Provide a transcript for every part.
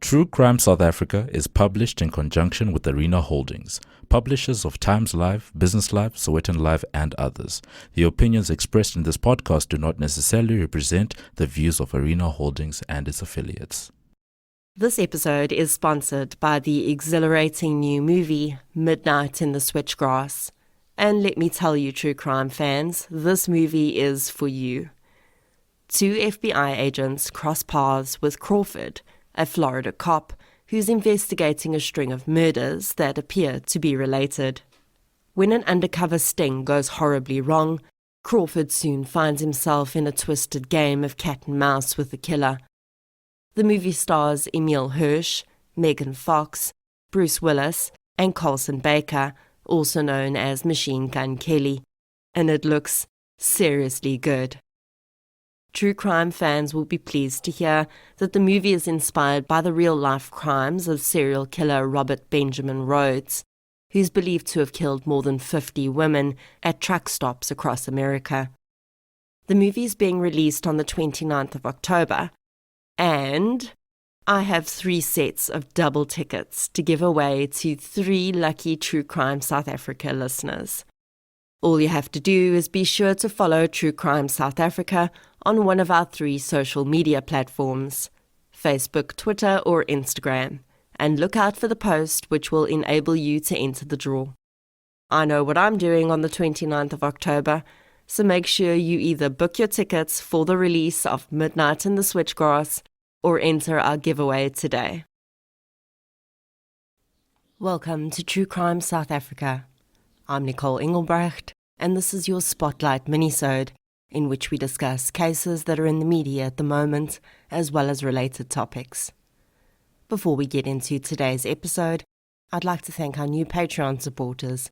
True Crime South Africa is published in conjunction with Arena Holdings, publishers of Times Live, Business Live, Sowetan Live, and others. The opinions expressed in this podcast do not necessarily represent the views of Arena Holdings and its affiliates. This episode is sponsored by the exhilarating new movie, Midnight in the Switchgrass. And let me tell you, true crime fans, this movie is for you. Two FBI agents cross paths with Crawford, a Florida cop who's investigating a string of murders that appear to be related. When an undercover sting goes horribly wrong, Crawford soon finds himself in a twisted game of cat and mouse with the killer. The movie stars Emil Hirsch, Megan Fox, Bruce Willis, and Colson Baker, also known as Machine Gun Kelly, and it looks seriously good. True crime fans will be pleased to hear that the movie is inspired by the real-life crimes of serial killer Robert Benjamin Rhodes, who's believed to have killed more than 50 women at truck stops across America. The movie is being released on the 29th of October, and I have 3 sets of double tickets to give away to 3 lucky True Crime South Africa listeners. All you have to do is be sure to follow True Crime South Africa on one of our 3 social media platforms, Facebook, Twitter, or Instagram, and look out for the post which will enable you to enter the draw. I know what I'm doing on the 29th of October, so make sure you either book your tickets for the release of Midnight in the Switchgrass or enter our giveaway today. Welcome to True Crime South Africa. I'm Nicole Engelbrecht, and this is your Spotlight Minisode, in which we discuss cases that are in the media at the moment, as well as related topics. Before we get into today's episode, I'd like to thank our new Patreon supporters.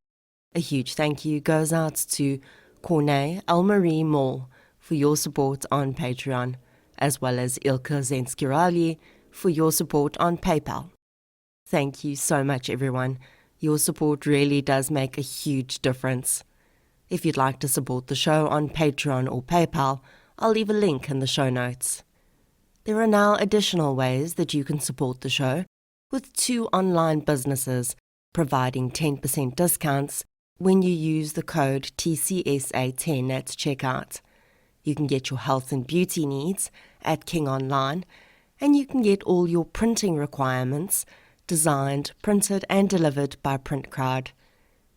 A huge thank you goes out to Corne Elmarie Moll for your support on Patreon, as well as Ilka Zenskirali for your support on PayPal. Thank you so much, everyone. Your support really does make a huge difference. If you'd like to support the show on Patreon or PayPal, I'll leave a link in the show notes. There are now additional ways that you can support the show, with 2 online businesses providing 10% discounts when you use the code TCSA10 at checkout. You can get your health and beauty needs at King Online, and you can get all your printing requirements designed, printed, and delivered by PrintCrowd.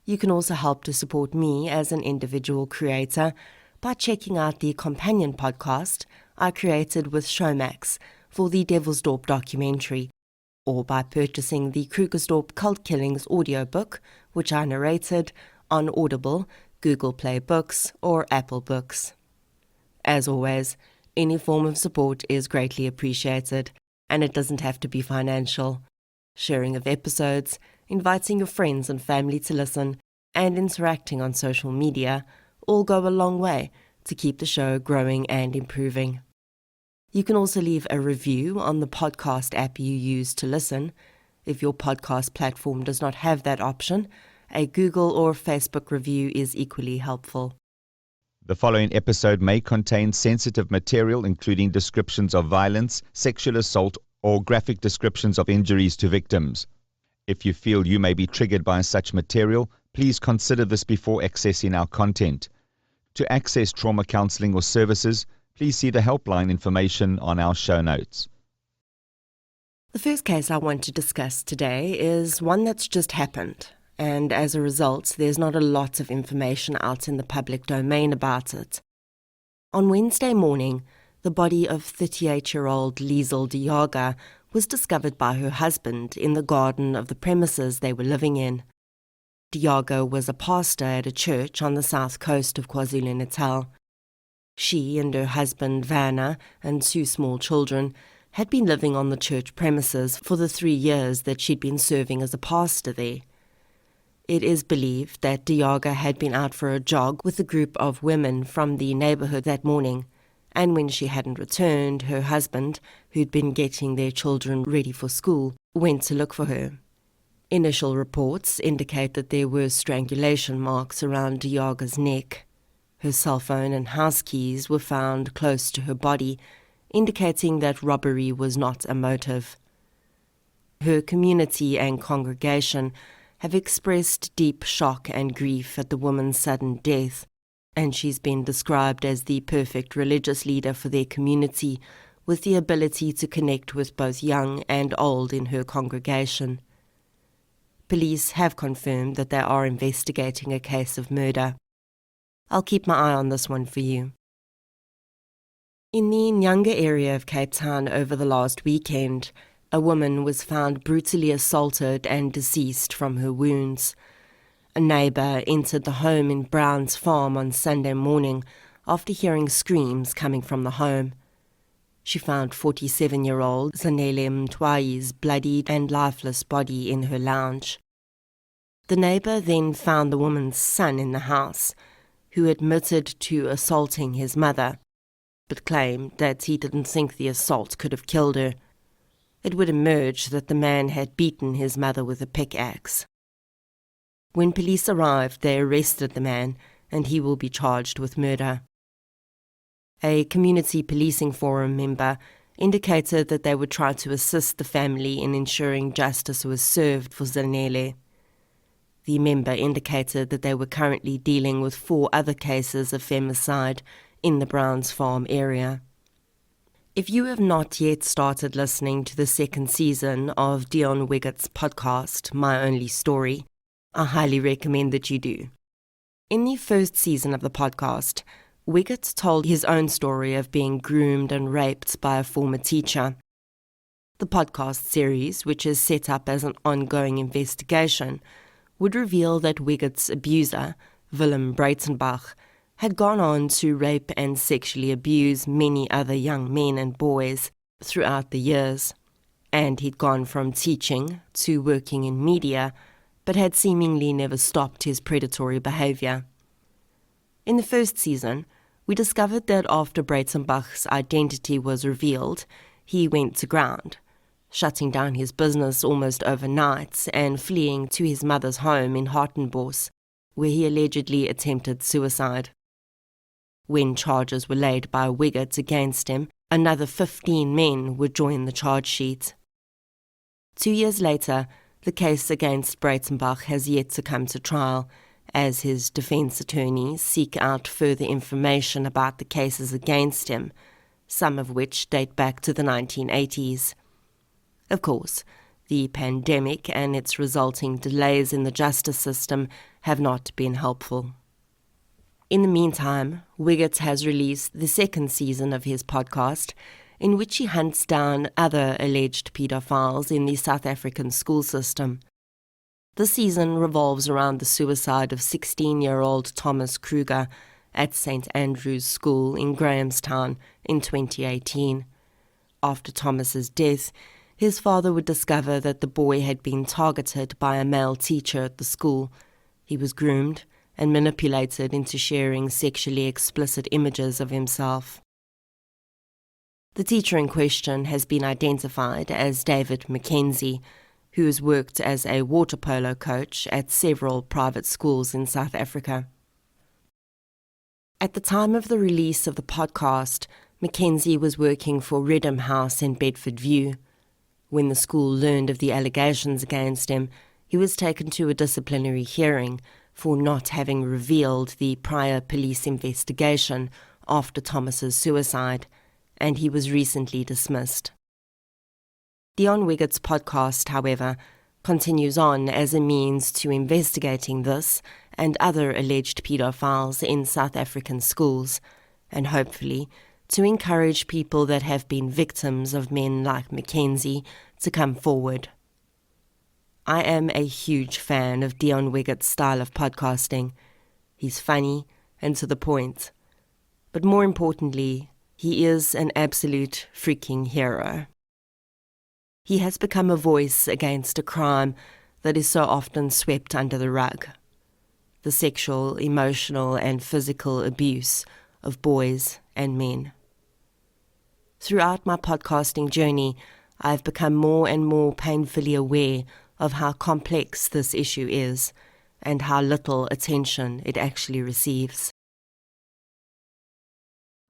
You can also help to support me as an individual creator by checking out the companion podcast I created with Showmax for the Devilsdorp documentary, or by purchasing the Krugersdorp Cult Killings audiobook, which I narrated, on Audible, Google Play Books, or Apple Books. As always, any form of support is greatly appreciated, and it doesn't have to be financial. Sharing of episodes, inviting your friends and family to listen, and interacting on social media all go a long way to keep the show growing and improving. You can also leave a review on the podcast app you use to listen. If your podcast platform does not have that option, a Google or Facebook review is equally helpful. The following episode may contain sensitive material, including descriptions of violence, sexual assault, or graphic descriptions of injuries to victims. If you feel you may be triggered by such material, please consider this before accessing our content. To access trauma counseling or services, please see the helpline information on our show notes. The first case I want to discuss today is one that's just happened, and as a result, there's not a lot of information out in the public domain about it. On Wednesday morning, the body of 38-year-old Liesel de Jager was discovered by her husband in the garden of the premises they were living in. De Jager was a pastor at a church on the south coast of KwaZulu-Natal. She and her husband, Vanna, and 2 small children had been living on the church premises for the 3 years that she'd been serving as a pastor there. It is believed that de Jager had been out for a jog with a group of women from the neighborhood that morning, and when she hadn't returned, her husband, who'd been getting their children ready for school, went to look for her. Initial reports indicate that there were strangulation marks around de Jager's neck. Her cell phone and house keys were found close to her body, indicating that robbery was not a motive. Her community and congregation have expressed deep shock and grief at the woman's sudden death, and she's been described as the perfect religious leader for their community, with the ability to connect with both young and old in her congregation. Police have confirmed that they are investigating a case of murder. I'll keep my eye on this one for you. In the Nyanga area of Cape Town over the last weekend, a woman was found brutally assaulted and deceased from her wounds. A neighbour entered the home in Brown's Farm on Sunday morning after hearing screams coming from the home. She found 47-year-old Zanele Mtwai's bloodied and lifeless body in her lounge. The neighbour then found the woman's son in the house, who admitted to assaulting his mother, but claimed that he didn't think the assault could have killed her. It would emerge that the man had beaten his mother with a pickaxe. When police arrived, they arrested the man, and he will be charged with murder. A community policing forum member indicated that they would try to assist the family in ensuring justice was served for Zanele. The member indicated that they were currently dealing with 4 other cases of femicide in the Browns Farm area. If you have not yet started listening to the 2nd season of Dion Wiggett's podcast, My Only Story, I highly recommend that you do. In the 1st season of the podcast, Wiggett told his own story of being groomed and raped by a former teacher. The podcast series, which is set up as an ongoing investigation, would reveal that Wiggett's abuser, Willem Breitenbach, had gone on to rape and sexually abuse many other young men and boys throughout the years, and he'd gone from teaching to working in media, but had seemingly never stopped his predatory behaviour. In the 1st season, we discovered that after Breitenbach's identity was revealed, he went to ground, shutting down his business almost overnight and fleeing to his mother's home in Hartenbos, where he allegedly attempted suicide. When charges were laid by Wiggett against him, another 15 men would join the charge sheet. 2 years later, the case against Breitenbach has yet to come to trial, as his defence attorneys seek out further information about the cases against him, some of which date back to the 1980s. Of course, the pandemic and its resulting delays in the justice system have not been helpful. In the meantime, Wiggett has released the 2nd season of his podcast, in which he hunts down other alleged paedophiles in the South African school system. The season revolves around the suicide of 16-year-old Thomas Kruger at St. Andrew's School in Grahamstown in 2018. After Thomas's death, his father would discover that the boy had been targeted by a male teacher at the school. He was groomed and manipulated into sharing sexually explicit images of himself. The teacher in question has been identified as David Mackenzie, who has worked as a water polo coach at several private schools in South Africa. At the time of the release of the podcast, Mackenzie was working for Redham House in Bedford View. When the school learned of the allegations against him, he was taken to a disciplinary hearing for not having revealed the prior police investigation after Thomas's suicide, and he was recently dismissed. Deon Wiggett's podcast, however, continues on as a means to investigating this and other alleged paedophiles in South African schools, and hopefully to encourage people that have been victims of men like Mackenzie to come forward. I am a huge fan of Deon Wiggett's style of podcasting. He's funny and to the point. But more importantly, he is an absolute freaking hero. He has become a voice against a crime that is so often swept under the rug: the sexual, emotional, and physical abuse of boys and men. Throughout my podcasting journey, I've become more and more painfully aware of how complex this issue is and how little attention it actually receives.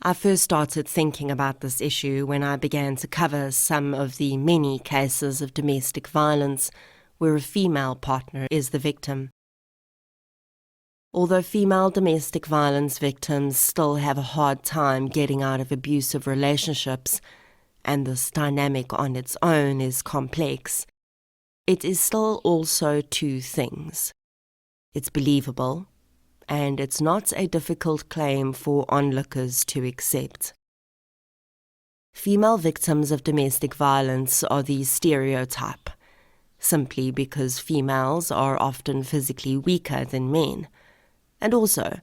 I first started thinking about this issue when I began to cover some of the many cases of domestic violence where a female partner is the victim. Although female domestic violence victims still have a hard time getting out of abusive relationships, and this dynamic on its own is complex, it is still also two things. It's believable, and it's not a difficult claim for onlookers to accept. Female victims of domestic violence are the stereotype, simply because females are often physically weaker than men, and also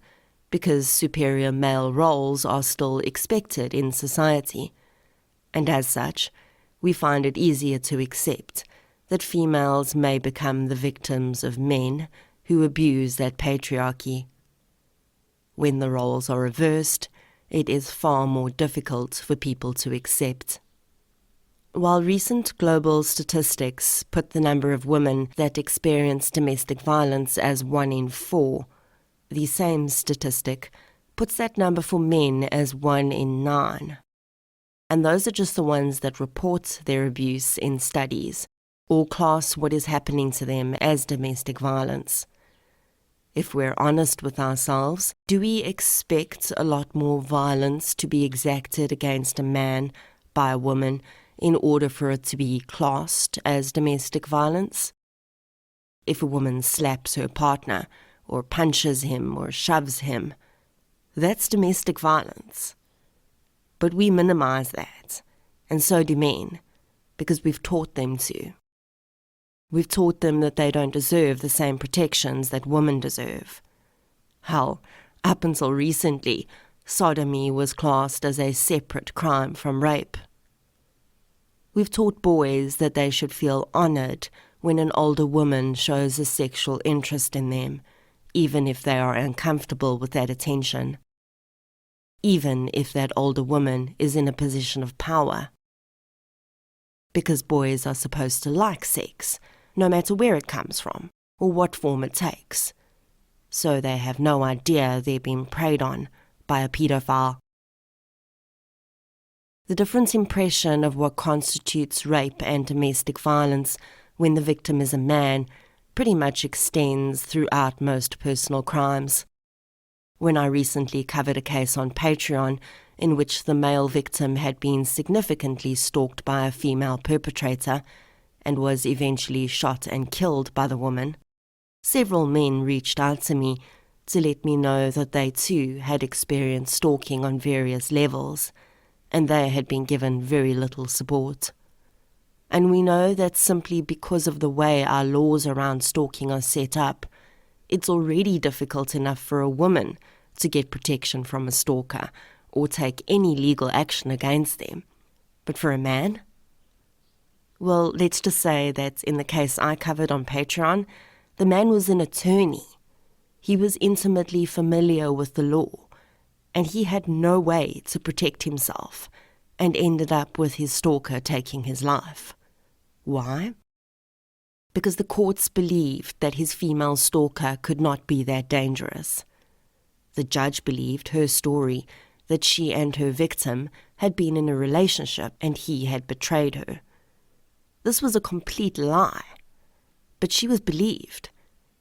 because superior male roles are still expected in society, and as such, we find it easier to accept that females may become the victims of men who abuse that patriarchy. When the roles are reversed, it is far more difficult for people to accept. While recent global statistics put the number of women that experience domestic violence as 1 in 4, the same statistic puts that number for men as 1 in 9. And those are just the ones that report their abuse in studies or class what is happening to them as domestic violence. If we're honest with ourselves, do we expect a lot more violence to be exacted against a man by a woman in order for it to be classed as domestic violence? If a woman slaps her partner, or punches him, or shoves him, that's domestic violence. But we minimize that, and so do men, because we've taught them to. We've taught them that they don't deserve the same protections that women deserve. Hell, up until recently, sodomy was classed as a separate crime from rape. We've taught boys that they should feel honored when an older woman shows a sexual interest in them, even if they are uncomfortable with that attention. Even if that older woman is in a position of power. Because boys are supposed to like sex, no matter where it comes from, or what form it takes. So they have no idea they're being preyed on by a paedophile. The different impression of what constitutes rape and domestic violence when the victim is a man pretty much extends throughout most personal crimes. When I recently covered a case on Patreon in which the male victim had been significantly stalked by a female perpetrator and was eventually shot and killed by the woman, several men reached out to me to let me know that they too had experienced stalking on various levels, and they had been given very little support. And we know that simply because of the way our laws around stalking are set up, it's already difficult enough for a woman to get protection from a stalker or take any legal action against them. But for a man? Well, let's just say that in the case I covered on Patreon, the man was an attorney. He was intimately familiar with the law, and he had no way to protect himself, and ended up with his stalker taking his life. Why? Because the courts believed that his female stalker could not be that dangerous. The judge believed her story that she and her victim had been in a relationship and he had betrayed her. This was a complete lie, but she was believed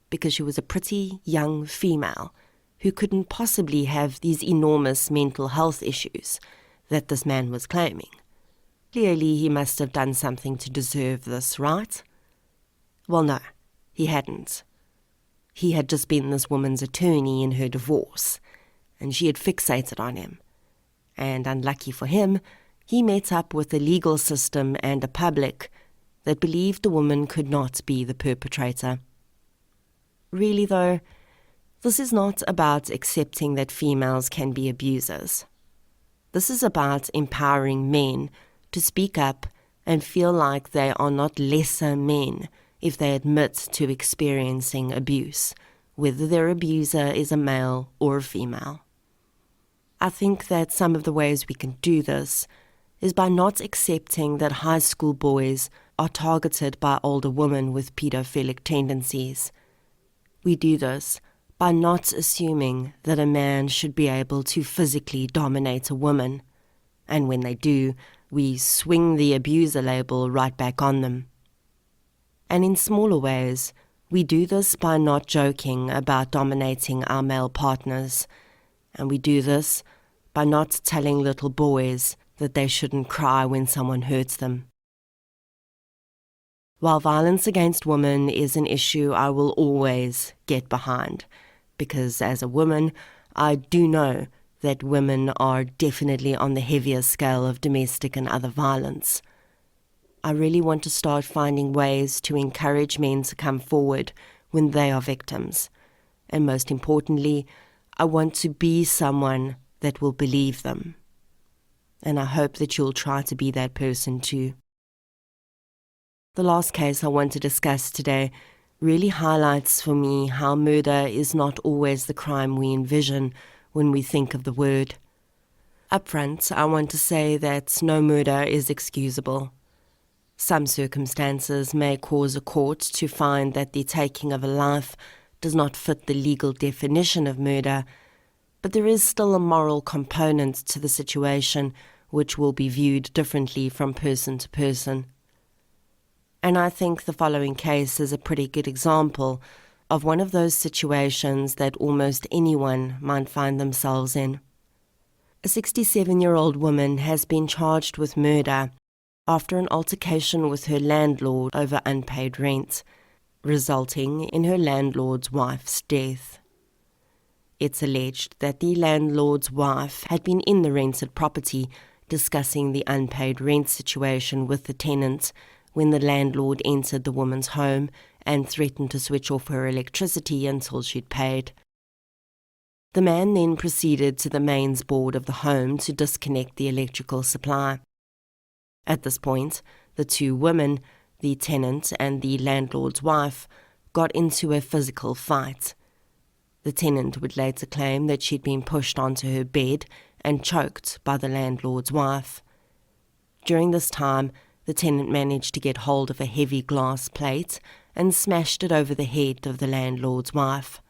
because she was a pretty young female who couldn't possibly have these enormous mental health issues that this man was claiming. Clearly, he must have done something to deserve this, right? Well, no, he hadn't. He had just been this woman's attorney in her divorce, and she had fixated on him. And unlucky for him, he met up with a legal system and a public that believed the woman could not be the perpetrator. Really, though, this is not about accepting that females can be abusers. This is about empowering men to speak up and feel like they are not lesser men if they admit to experiencing abuse, whether their abuser is a male or a female. I think that some of the ways we can do this is by not accepting that high school boys are targeted by older women with pedophilic tendencies. We do this by not assuming that a man should be able to physically dominate a woman, and when they do, we swing the abuser label right back on them. And in smaller ways, we do this by not joking about dominating our male partners, and we do this by not telling little boys that they shouldn't cry when someone hurts them. While violence against women is an issue I will always get behind, because as a woman, I do know that women are definitely on the heavier scale of domestic and other violence. I really want to start finding ways to encourage men to come forward when they are victims. And most importantly, I want to be someone that will believe them. And I hope that you'll try to be that person too. The last case I want to discuss today really highlights for me how murder is not always the crime we envision when we think of the word. Up front, I want to say that no murder is excusable. Some circumstances may cause a court to find that the taking of a life does not fit the legal definition of murder, but there is still a moral component to the situation which will be viewed differently from person to person. And I think the following case is a pretty good example of one of those situations that almost anyone might find themselves in. A 67-year-old woman has been charged with murder after an altercation with her landlord over unpaid rent, resulting in her landlord's wife's death. It's alleged that the landlord's wife had been in the rented property discussing the unpaid rent situation with the tenant when the landlord entered the woman's home and threatened to switch off her electricity until she'd paid. The man then proceeded to the mains board of the home to disconnect the electrical supply. At this point, the two women, the tenant and the landlord's wife, got into a physical fight. The tenant would later claim that she'd been pushed onto her bed and choked by the landlord's wife. During this time, the tenant managed to get hold of a heavy glass plate and smashed it over the head of the landlord's wife.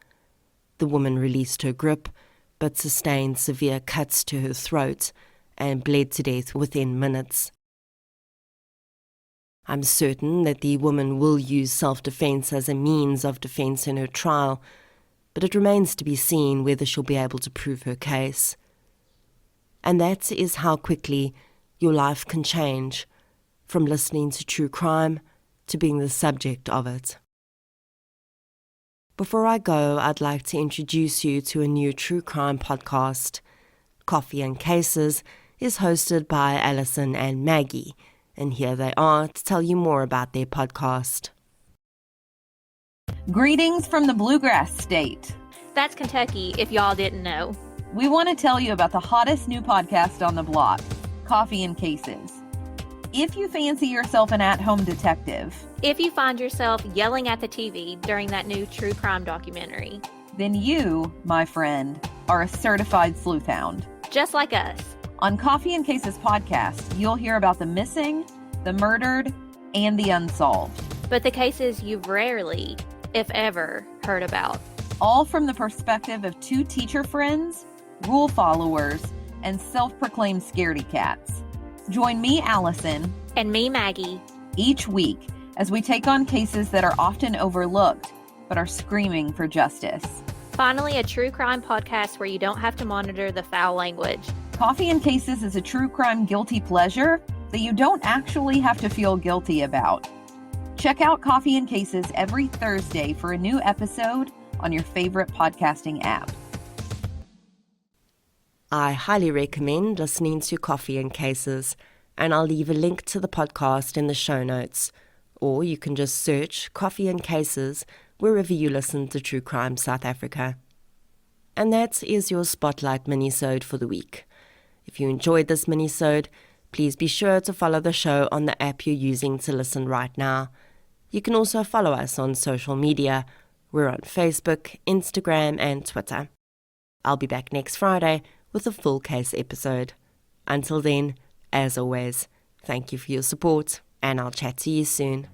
The woman released her grip, but sustained severe cuts to her throat and bled to death within minutes. I'm certain that the woman will use self-defense as a means of defense in her trial, but it remains to be seen whether she'll be able to prove her case. And that is how quickly your life can change, from listening to true crime to being the subject of it. Before I go, I'd like to introduce you to a new true crime podcast. Coffee and Cases is hosted by Alison and Maggie, and here they are to tell you more about their podcast. Greetings from the Bluegrass State. That's Kentucky, if y'all didn't know. We want to tell you about the hottest new podcast on the block, Coffee and Cases. If you fancy yourself an at-home detective, If you find yourself yelling at the TV during that new true crime documentary, then you, my friend, are a certified sleuth hound. just like us. On Coffee and Cases podcast, you'll hear about the missing, the murdered, and the unsolved. But the cases you've rarely, if ever, heard about. All from the perspective of two teacher friends, rule followers, and self-proclaimed scaredy cats. Join me, Allison, And me, Maggie. each week as we take on cases that are often overlooked but are screaming for justice. Finally, a true crime podcast where you don't have to monitor the foul language. Coffee and Cases is a true crime guilty pleasure that you don't actually have to feel guilty about. Check out Coffee and Cases every Thursday for a new episode on your favorite podcasting app. I highly recommend listening to Coffee and Cases, and I'll leave a link to the podcast in the show notes, or you can just search Coffee and Cases wherever you listen to True Crime South Africa. And that is your Spotlight Minisode for the week. If you enjoyed this Minisode, please be sure to follow the show on the app you're using to listen right now. You can also follow us on social media. We're on Facebook, Instagram, and Twitter. I'll be back next Friday with a full case episode. Until then, as always, thank you for your support, and I'll chat to you soon.